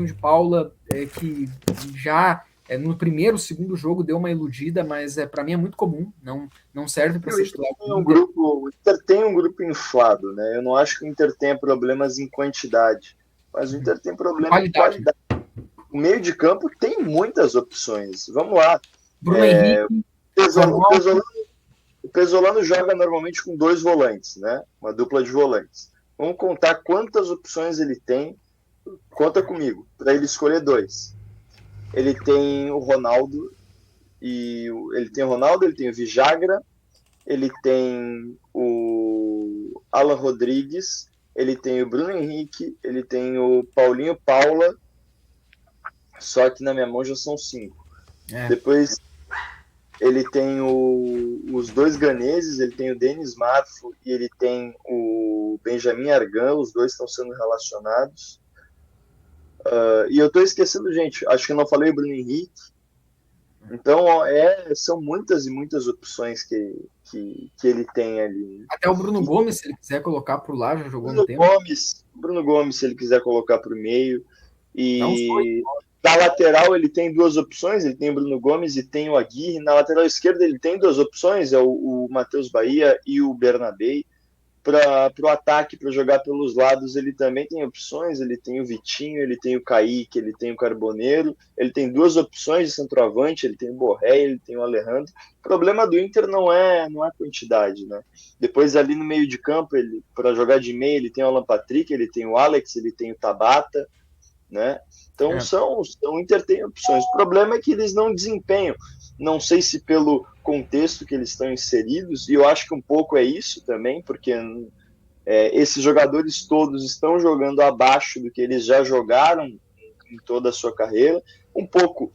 de Paula, que já no primeiro, segundo jogo deu uma iludida, mas para mim é muito comum, não serve para ser titular do Inter. O Inter tem um grupo inflado, né? Eu não acho que o Inter tenha problemas em quantidade, mas o Inter tem problema em Qualidade. qualidade. O meio de campo tem muitas opções. Vamos lá. Bruno Henrique, O Pesolano joga normalmente com 2 volantes, né? Uma dupla de volantes. Vamos contar quantas opções ele tem. Conta comigo, para ele escolher 2. Ele tem o Ronaldo ele tem o Vijagra, ele tem o Alan Rodrigues, ele tem o Bruno Henrique, ele tem o Paulinho Paula, só que na minha mão já são 5. Depois ele tem os 2 ganeses, ele tem o Denis Marfo e ele tem o Benjamin Argan, os 2 estão sendo relacionados. E eu estou esquecendo, gente, acho que eu não falei o Bruno Henrique. Então, são muitas e muitas opções que ele tem ali. Até o Bruno Gomes, se ele quiser colocar por lá, já jogou no tempo. Bruno Gomes, se ele quiser colocar para o meio. E na lateral ele tem 2 opções, ele tem o Bruno Gomes e tem o Aguirre. Na lateral esquerda ele tem 2 opções, é o Matheus Bahia e o Bernabé. Para o ataque, para jogar pelos lados, ele também tem opções. Ele tem o Vitinho, ele tem o Kaique, ele tem o Carboneiro, ele tem 2 opções de centroavante, ele tem o Borré, ele tem o Alejandro. O problema do Inter não é quantidade, né? Depois ali no meio de campo, para jogar de meio, ele tem o Alan Patrick, ele tem o Alex, ele tem o Tabata, né? Então o Inter tem opções. O problema é que eles não desempenham. Não sei se pelo contexto que eles estão inseridos, e eu acho que um pouco é isso também, porque esses jogadores todos estão jogando abaixo do que eles já jogaram em toda a sua carreira. Um pouco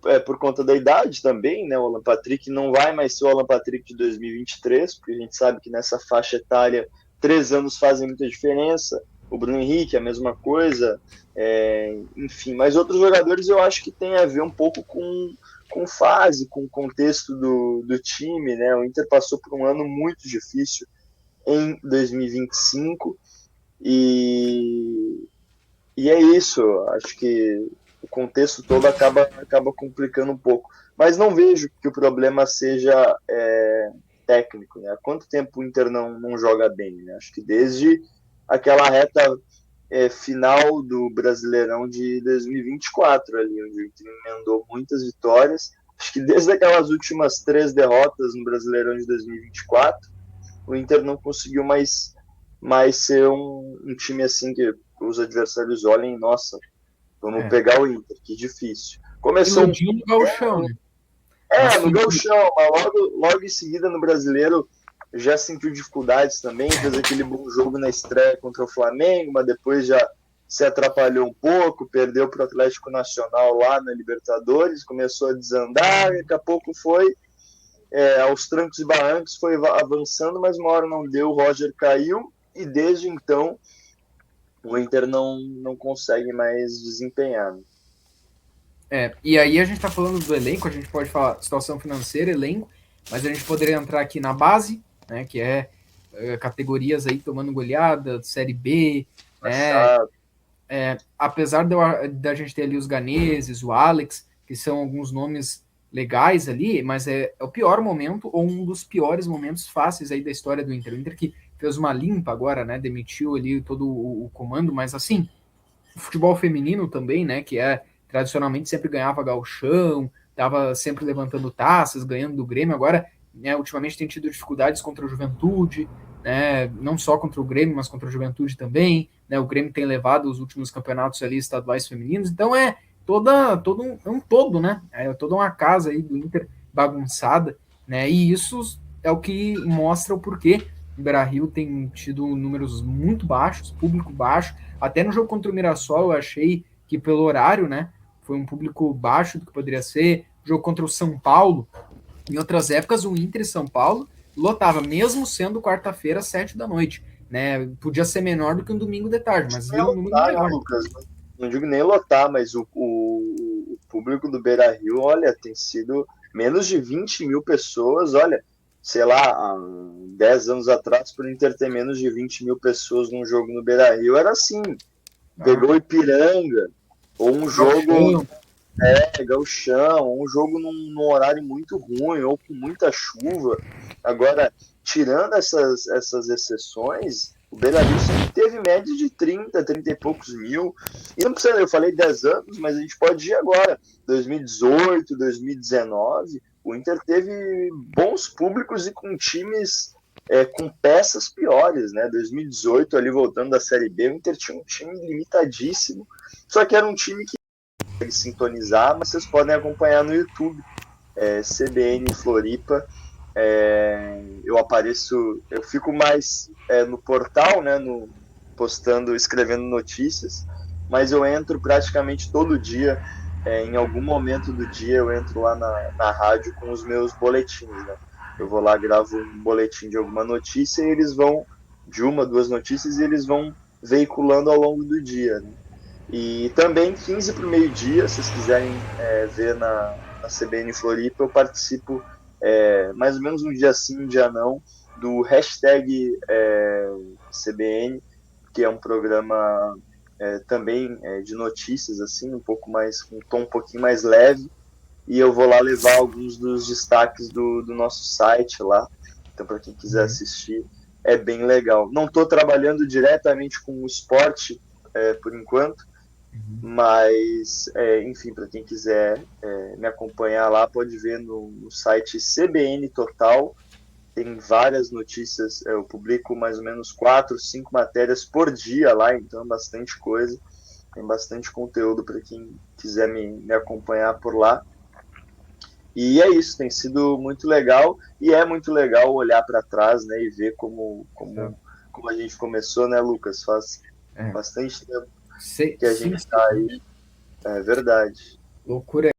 é por conta da idade também, né? O Alan Patrick não vai mais ser o Alan Patrick de 2023, porque a gente sabe que nessa faixa etária 3 anos fazem muita diferença. O Bruno Henrique, a mesma coisa, enfim. Mas outros jogadores eu acho que tem a ver um pouco com fase, com o contexto do time, né? O Inter passou por um ano muito difícil em 2025 e é isso. Acho que o contexto todo acaba complicando um pouco. Mas não vejo que o problema seja técnico, né? Há quanto tempo o Inter não joga bem, né? Acho que desde aquela reta final do Brasileirão de 2024, ali, onde o Inter emendou muitas vitórias. Acho que desde aquelas últimas 3 derrotas no Brasileirão de 2024, o Inter não conseguiu mais ser um time assim que os adversários olhem, nossa, vamos pegar o Inter, que difícil. Começou no Gauchão, né? No Gauchão, mas logo em seguida no Brasileiro já sentiu dificuldades também, fez aquele bom jogo na estreia contra o Flamengo, mas depois já se atrapalhou um pouco, perdeu para o Atlético Nacional lá na Libertadores, começou a desandar, daqui a pouco foi aos trancos e barrancos, foi avançando, mas uma hora não deu, o Roger caiu, e desde então o Inter não consegue mais desempenhar. E aí a gente tá falando do elenco, a gente pode falar situação financeira, elenco, mas a gente poderia entrar aqui na base, né, que categorias aí tomando goleada, Série B, né, apesar da gente ter ali os ganeses, o Alex, que são alguns nomes legais ali, mas é o pior momento, ou um dos piores momentos fáceis aí da história do Inter. O Inter que fez uma limpa agora, né, demitiu ali todo o comando, mas assim, o futebol feminino também, né, que tradicionalmente sempre ganhava gauchão, estava sempre levantando taças, ganhando do Grêmio, agora, né, ultimamente tem tido dificuldades contra a Juventude, né, não só contra o Grêmio, mas contra a Juventude também, né, o Grêmio tem levado os últimos campeonatos ali estaduais femininos, então todo um todo, né, toda uma casa aí do Inter bagunçada, né, e isso é o que mostra o porquê o Beira-Rio tem tido números muito baixos, público baixo, até no jogo contra o Mirassol eu achei que pelo horário, né, foi um público baixo do que poderia ser. O jogo contra o São Paulo, em outras épocas, o Inter e São Paulo lotava, mesmo sendo quarta-feira, 7 da noite. Né? Podia ser menor do que um domingo de tarde, mas ia um número maior. Lucas, não digo nem lotar, mas o público do Beira-Rio, olha, tem sido menos de 20 mil pessoas, olha, sei lá, há 10 anos atrás, por Inter ter menos de 20 mil pessoas num jogo no Beira-Rio, era assim, pegou o Ipiranga, Ou um jogo gauchão, ou um jogo num horário muito ruim, ou com muita chuva. Agora, tirando essas exceções, o Beira-Rio sempre teve média de 30 e poucos mil. E não precisa, eu falei 10 anos, mas a gente pode ir agora. 2018, 2019, o Inter teve bons públicos e com times com peças piores, né? 2018, ali voltando da Série B, o Inter tinha um time limitadíssimo, só que era um time que sintonizar, mas vocês podem acompanhar no YouTube, CBN Floripa. Eu apareço, eu fico mais no portal, né, postando, escrevendo notícias, mas eu entro praticamente todo dia. Em algum momento do dia eu entro lá na rádio com os meus boletins, né? Eu vou lá, gravo um boletim de alguma notícia e eles vão, de uma, duas notícias, e eles vão veiculando ao longo do dia, né? E também 15 para o meio-dia, se vocês quiserem ver na CBN Floripa, eu participo mais ou menos um dia sim, um dia não, do hashtag CBN, que é um programa também de notícias, assim, um pouco mais, com um tom um pouquinho mais leve, e eu vou lá levar alguns dos destaques do nosso site lá. Então, para quem quiser assistir, é bem legal. Não estou trabalhando diretamente com o esporte por enquanto, mas, enfim, para quem quiser me acompanhar lá, pode ver no site CBN Total. Tem várias notícias, eu publico mais ou menos 4, 5 matérias por dia lá, então é bastante coisa. Tem bastante conteúdo para quem quiser me acompanhar por lá. E é isso, tem sido muito legal, e é muito legal olhar para trás, né, e ver como a gente começou, né, Lucas? Faz É. bastante tempo que a gente Sim, está aí. É verdade. loucura